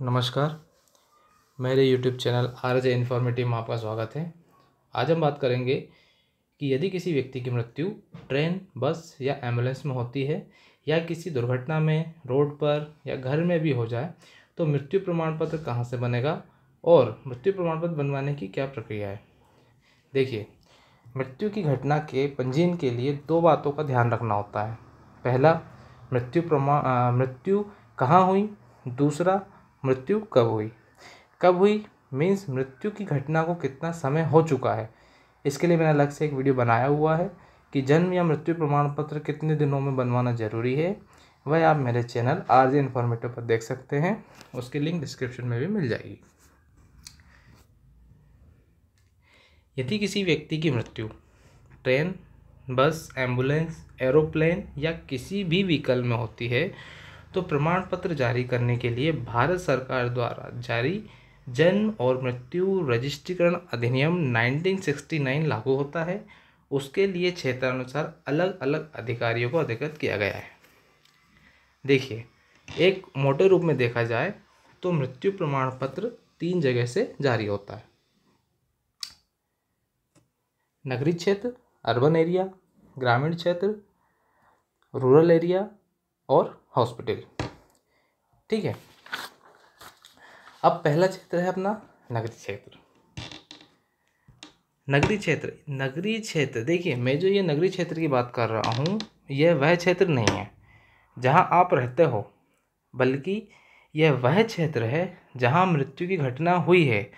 नमस्कार। मेरे YouTube channel RJ informative में आपका स्वागत है। आज हम बात करेंगे कि यदि किसी व्यक्ति की मृत्यु ट्रेन, बस या एम्बुलेंस में होती है या किसी दुर्घटना में रोड पर या घर में भी हो जाए तो मृत्यु प्रमाण पत्र कहाँ से बनेगा और मृत्यु प्रमाण पत्र बनवाने की क्या प्रक्रिया है। देखिए, मृत्यु की घटना के पंजीयन के लिए दो बातों का ध्यान रखना होता है। पहला, मृत्यु कहाँ हुई। दूसरा, मृत्यु कब हुई। कब हुई मीन्स मृत्यु की घटना को कितना समय हो चुका है। इसके लिए मैंने अलग से एक वीडियो बनाया हुआ है कि जन्म या मृत्यु प्रमाण पत्र कितने दिनों में बनवाना ज़रूरी है। वह आप मेरे चैनल RJ इन्फॉर्मेटिव पर देख सकते हैं। उसकी लिंक डिस्क्रिप्शन में भी मिल जाएगी। यदि किसी व्यक्ति की मृत्यु ट्रेन, बस, एम्बुलेंस, एरोप्लेन या किसी भी व्हीकल में होती है तो प्रमाण पत्र जारी करने के लिए भारत सरकार द्वारा जारी जन्म और मृत्यु रजिस्ट्रीकरण अधिनियम 1969 लागू होता है। उसके लिए क्षेत्रानुसार अलग अलग अधिकारियों को अधिकृत किया गया है। देखिए, एक मोटे रूप में देखा जाए तो मृत्यु प्रमाण पत्र 3 जगह से जारी होता है: नगरीय क्षेत्र, अर्बन एरिया, ग्रामीण क्षेत्र, रूरल एरिया और हॉस्पिटल। ठीक है, अब पहला क्षेत्र है अपना नगरीय क्षेत्र। नगरीय क्षेत्र देखिए, मैं जो ये नगरीय क्षेत्र की बात कर रहा हूँ यह वह क्षेत्र नहीं है जहाँ आप रहते हो, बल्कि यह वह क्षेत्र है जहाँ मृत्यु की घटना हुई है।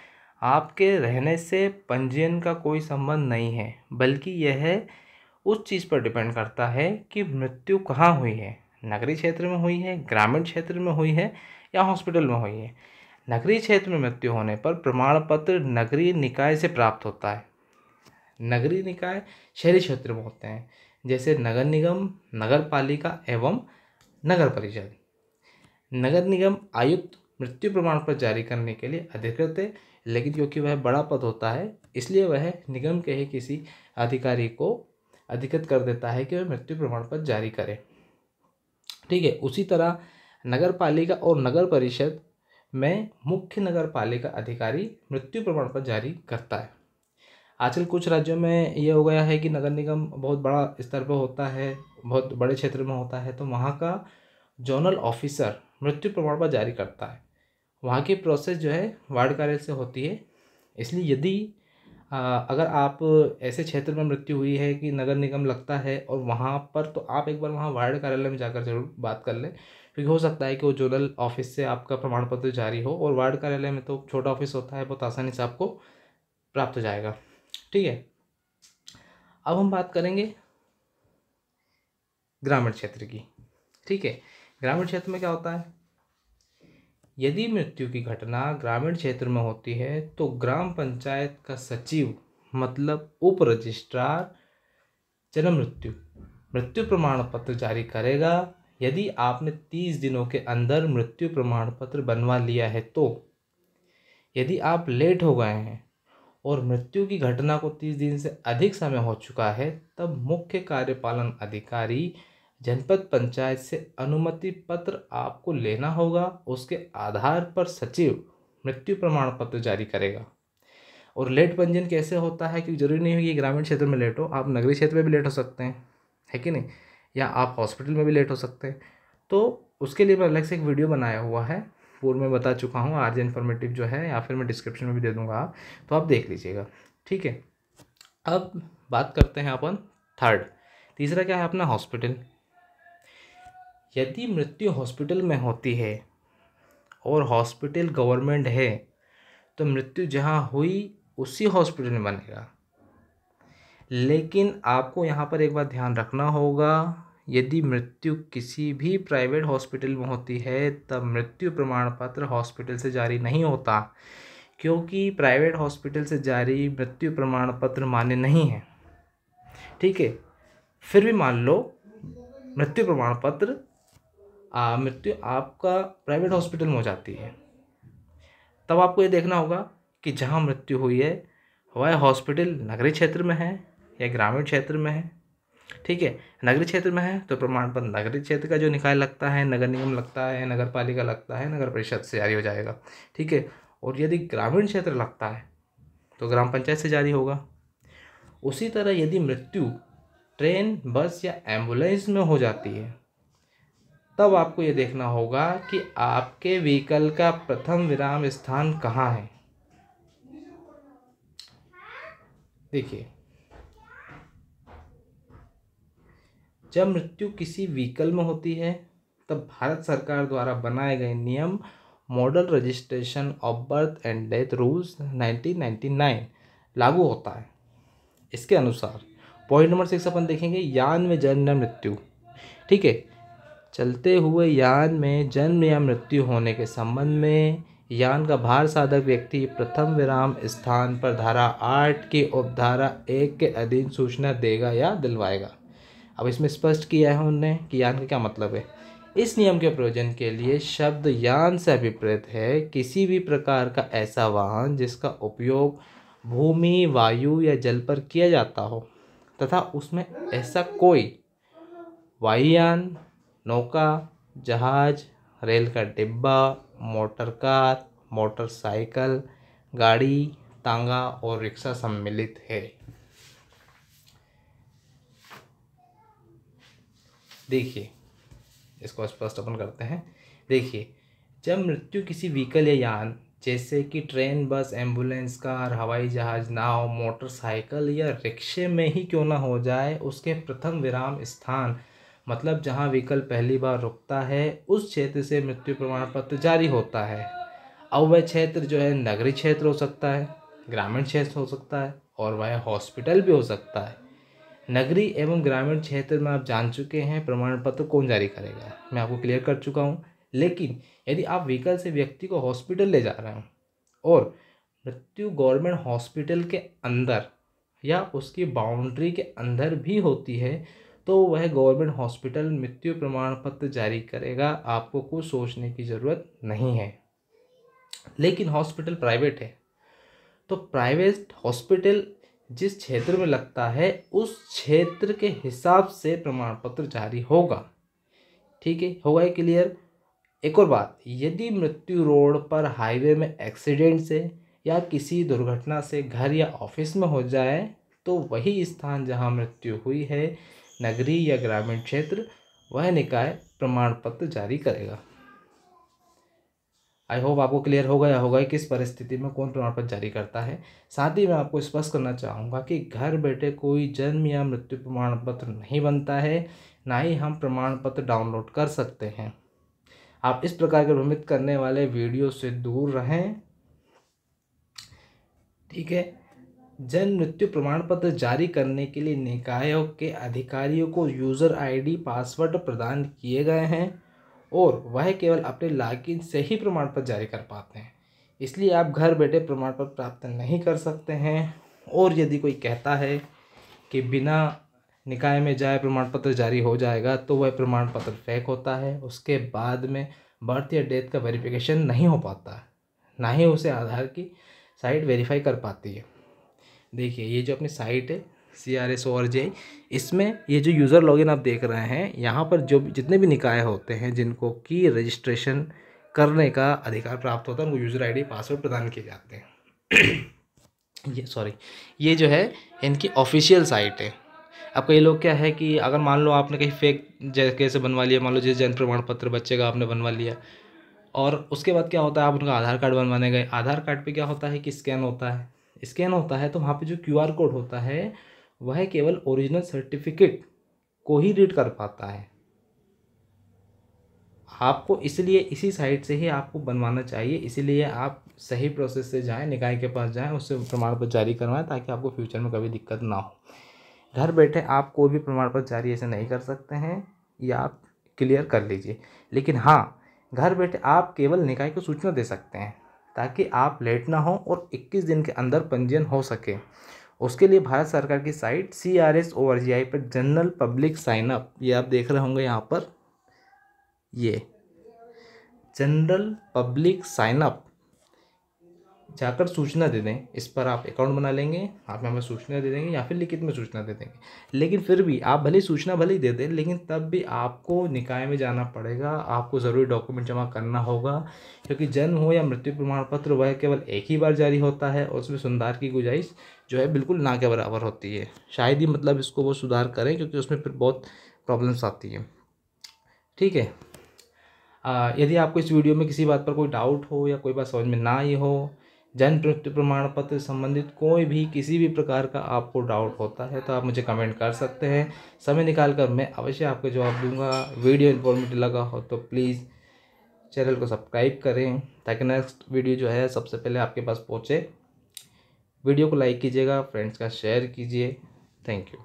आपके रहने से पंजीयन का कोई संबंध नहीं है, बल्कि यह उस चीज़ पर डिपेंड करता है कि मृत्यु कहाँ हुई है। नगरीय क्षेत्र में हुई है, ग्रामीण क्षेत्र में हुई है या हॉस्पिटल में हुई है। नगरीय क्षेत्र में मृत्यु होने पर प्रमाण पत्र नगरीय निकाय से प्राप्त होता है। नगरीय निकाय शहरी क्षेत्र में होते हैं, जैसे नगर निगम, नगर पालिका एवं नगर परिषद। नगर निगम आयुक्त मृत्यु प्रमाण पत्र जारी करने के लिए अधिकृत है, लेकिन क्योंकि वह बड़ा पद होता है इसलिए वह निगम के ही किसी अधिकारी को अधिकृत कर देता है कि वह मृत्यु प्रमाण पत्र जारी करे। ठीक है, उसी तरह नगर पालिका और नगर परिषद में मुख्य नगर पालिका अधिकारी मृत्यु प्रमाण पत्र जारी करता है। आजकल कुछ राज्यों में ये हो गया है कि नगर निगम बहुत बड़ा स्तर पर होता है, बहुत बड़े क्षेत्र में होता है, तो वहाँ का जोनल ऑफिसर मृत्यु प्रमाण पत्र जारी करता है। वहाँ की प्रोसेस जो है वार्ड कार्यालय से होती है। इसलिए यदि अगर आप ऐसे क्षेत्र में मृत्यु हुई है कि नगर निगम लगता है और वहाँ पर, तो आप एक बार वहाँ वार्ड कार्यालय में जाकर जरूर बात कर लें, क्योंकि हो सकता है कि वो जोनल ऑफिस से आपका प्रमाण पत्र जारी हो, और वार्ड कार्यालय में तो छोटा ऑफिस होता है, बहुत आसानी से आपको प्राप्त हो जाएगा। ठीक है, अब हम बात करेंगे ग्रामीण क्षेत्र की। ठीक है, ग्रामीण क्षेत्र में क्या होता है, यदि मृत्यु की घटना ग्रामीण क्षेत्र में होती है तो ग्राम पंचायत का सचिव मतलब उप रजिस्ट्रार जन्म मृत्यु प्रमाण पत्र जारी करेगा। यदि आपने 30 दिनों के अंदर मृत्यु प्रमाण पत्र बनवा लिया है तो। यदि आप लेट हो गए हैं और मृत्यु की घटना को 30 दिन से अधिक समय हो चुका है, तब मुख्य कार्यपालन अधिकारी जनपद पंचायत से अनुमति पत्र आपको लेना होगा। उसके आधार पर सचिव मृत्यु प्रमाण पत्र जारी करेगा। और लेट पंजीयन कैसे होता है, क्योंकि जरूरी नहीं है कि ग्रामीण क्षेत्र में लेट हो, आप नगरीय क्षेत्र में भी लेट हो सकते हैं, है कि नहीं, या आप हॉस्पिटल में भी लेट हो सकते हैं। तो उसके लिए मैं अलग से एक वीडियो बनाया हुआ है, पूर्व में बता चुका हूँ, RJ इन्फॉर्मेटिव जो है, या फिर मैं डिस्क्रिप्शन में भी दे दूँगा, तो आप देख लीजिएगा। ठीक है, अब बात करते हैं अपन तीसरा क्या है अपना हॉस्पिटल। यदि मृत्यु हॉस्पिटल में होती है और हॉस्पिटल गवर्नमेंट है तो मृत्यु जहाँ हुई उसी हॉस्पिटल में बनेगा। लेकिन आपको यहाँ पर एक बात ध्यान रखना होगा, यदि मृत्यु किसी भी प्राइवेट हॉस्पिटल में होती है तब मृत्यु प्रमाण पत्र हॉस्पिटल से जारी नहीं होता, क्योंकि प्राइवेट हॉस्पिटल से जारी मृत्यु प्रमाण पत्र मान्य नहीं है। ठीक है, फिर भी मान लो मृत्यु प्रमाण पत्र मृत्यु आपका प्राइवेट हॉस्पिटल में हो जाती है, तब आपको ये देखना होगा कि जहाँ मृत्यु हुई है वह हॉस्पिटल नगरीय क्षेत्र में है या ग्रामीण क्षेत्र में है। ठीक है। नगरीय क्षेत्र में है तो प्रमाण पत्र नगरीय क्षेत्र का जो निकाय लगता है, नगर निगम लगता है, नगर पालिका लगता है, नगर परिषद से जारी हो जाएगा। ठीक है। और यदि ग्रामीण क्षेत्र लगता है तो ग्राम पंचायत से जारी होगा। उसी तरह यदि मृत्यु ट्रेन, बस या एम्बुलेंस में हो जाती है तब आपको ये देखना होगा कि आपके व्हीकल का प्रथम विराम स्थान कहाँ है। देखिए, जब मृत्यु किसी व्हीकल में होती है तब भारत सरकार द्वारा बनाए गए नियम model registration of birth and death rules 1999 लागू होता है। इसके अनुसार पॉइंट नंबर 6 अपन देखेंगे, यान में जन्म या मृत्यु। ठीक है। चलते हुए यान में जन्म या मृत्यु होने के संबंध में यान का भार साधक व्यक्ति प्रथम विराम स्थान पर धारा 8 की उपधारा 1 के अधीन सूचना देगा या दिलवाएगा। अब इसमें स्पष्ट किया है उन्होंने कि यान का क्या मतलब है। इस नियम के प्रयोजन के लिए शब्द यान से अभिप्रेत है किसी भी प्रकार का ऐसा वाहन जिसका उपयोग भूमि, वायु या जल पर किया जाता हो तथा उसमें ऐसा कोई वायुयान, नौका, जहाज, रेल का डिब्बा, मोटर कार, मोटरसाइकिल, गाड़ी, तांगा और रिक्शा सम्मिलित है। देखिए, इसको स्पष्ट अपन करते हैं। देखिए, जब मृत्यु किसी व्हीकल या यान जैसे कि ट्रेन, बस, एम्बुलेंस, कार, हवाई जहाज, नाव, मोटरसाइकिल या रिक्शे में ही क्यों ना हो जाए, उसके प्रथम विराम स्थान मतलब जहां व्हीकल पहली बार रुकता है उस क्षेत्र से मृत्यु प्रमाण पत्र जारी होता है। अब वह क्षेत्र जो है नगरीय क्षेत्र हो सकता है, ग्रामीण क्षेत्र हो सकता है और वह हॉस्पिटल भी हो सकता है। नगरीय एवं ग्रामीण क्षेत्र में आप जान चुके हैं प्रमाण पत्र कौन जारी करेगा, मैं आपको क्लियर कर चुका हूँ। लेकिन यदि आप व्हीकल से व्यक्ति को हॉस्पिटल ले जा रहे हो और मृत्यु गवर्नमेंट हॉस्पिटल के अंदर या उसकी बाउंड्री के अंदर भी होती है तो वह गवर्नमेंट हॉस्पिटल मृत्यु प्रमाण पत्र जारी करेगा, आपको कुछ सोचने की ज़रूरत नहीं है। लेकिन हॉस्पिटल प्राइवेट है तो प्राइवेट हॉस्पिटल जिस क्षेत्र में लगता है उस क्षेत्र के हिसाब से प्रमाण पत्र जारी होगा। ठीक है, होगा ये क्लियर। एक और बात, यदि मृत्यु रोड पर, हाईवे में एक्सीडेंट से या किसी दुर्घटना से घर या ऑफिस में हो जाए तो वही स्थान जहां मृत्यु हुई है, नगरीय या ग्रामीण क्षेत्र, वह निकाय प्रमाण पत्र जारी करेगा। आई होप आपको क्लियर हो गया होगा किस परिस्थिति में कौन प्रमाण पत्र जारी करता है। साथ ही मैं आपको स्पष्ट करना चाहूँगा कि घर बैठे कोई जन्म या मृत्यु प्रमाण पत्र नहीं बनता है, ना ही हम प्रमाण पत्र डाउनलोड कर सकते हैं। आप इस प्रकार के भ्रमित करने वाले वीडियो से दूर रहें। ठीक है। जन्म मृत्यु प्रमाण पत्र जारी करने के लिए निकायों के अधिकारियों को यूज़र आईडी, पासवर्ड प्रदान किए गए हैं और वह केवल अपने लॉगिन से ही प्रमाण पत्र जारी कर पाते हैं। इसलिए आप घर बैठे प्रमाण पत्र प्राप्त नहीं कर सकते हैं। और यदि कोई कहता है कि बिना निकाय में जाए प्रमाण पत्र जारी हो जाएगा तो वह प्रमाण पत्र फेक होता है। उसके बाद में बर्थ या डेथ का वेरिफिकेशन नहीं हो पाता, ना ही उसे आधार की साइट वेरीफाई कर पाती है। देखिए, ये जो अपनी साइट है CRSORJ, इसमें ये जो यूज़र लॉगिन आप देख रहे हैं, यहाँ पर जो जितने भी निकाय होते हैं जिनको की रजिस्ट्रेशन करने का अधिकार प्राप्त होता है उनको यूज़र आईडी, पासवर्ड प्रदान किए जाते हैं। ये जो है इनकी ऑफिशियल साइट है। अब कई लोग क्या है कि अगर मान लो आपने कहीं फेक जगह से बनवा लिया, मान लो जैसे जन्म प्रमाण पत्र बच्चे का आपने बनवा लिया और उसके बाद क्या होता है, आप उनका आधार कार्ड बनवाने गए, आधार कार्ड पे क्या होता है कि स्कैन होता है तो वहाँ पे जो QR कोड होता है वह केवल ओरिजिनल सर्टिफिकेट को ही रीड कर पाता है। आपको इसलिए इसी साइट से ही आपको बनवाना चाहिए, इसीलिए आप सही प्रोसेस से जाएं, निकाय के पास जाएं, उससे प्रमाण पत्र जारी करवाएं ताकि आपको फ्यूचर में कभी दिक्कत ना हो। घर बैठे आप कोई भी प्रमाण पत्र जारी ऐसे नहीं कर सकते हैं, ये आप क्लियर कर लीजिए। लेकिन हाँ, घर बैठे आप केवल निकाय को सूचना दे सकते हैं ताकि आप लेट ना हो और 21 दिन के अंदर पंजीयन हो सके। उसके लिए भारत सरकार की साइट CRSORGI पर जनरल पब्लिक साइन अप, ये आप देख रहे होंगे यहाँ पर, ये जनरल पब्लिक साइन अप जाकर सूचना दे दें। इस पर आप अकाउंट बना लेंगे, आप हमें सूचना दे देंगे या फिर लिखित में सूचना दे देंगे। लेकिन फिर भी आप भले सूचना भले ही दे दें, लेकिन तब भी आपको निकाय में जाना पड़ेगा, आपको ज़रूरी डॉक्यूमेंट जमा करना होगा, क्योंकि जन्म हो या मृत्यु प्रमाण पत्र वह केवल एक ही बार जारी होता है और उसमें सुधार की गुंजाइश जो है बिल्कुल ना के बराबर होती है। शायद ही मतलब इसको वो सुधार करें, क्योंकि उसमें फिर बहुत प्रॉब्लम्स आती हैं। ठीक है। यदि आपको इस वीडियो में किसी बात पर कोई डाउट हो या कोई बात समझ में ना आई हो, जन्म मृत्यु प्रमाण पत्र से संबंधित कोई भी किसी भी प्रकार का आपको डाउट होता है, तो आप मुझे कमेंट कर सकते हैं। समय निकाल कर मैं अवश्य आपको जवाब दूंगा। वीडियो इन्फॉर्मेटिव लगा हो तो प्लीज़ चैनल को सब्सक्राइब करें, ताकि नेक्स्ट वीडियो जो है सबसे पहले आपके पास पहुँचे। वीडियो को लाइक कीजिएगा, फ्रेंड्स का शेयर कीजिए। Thank you.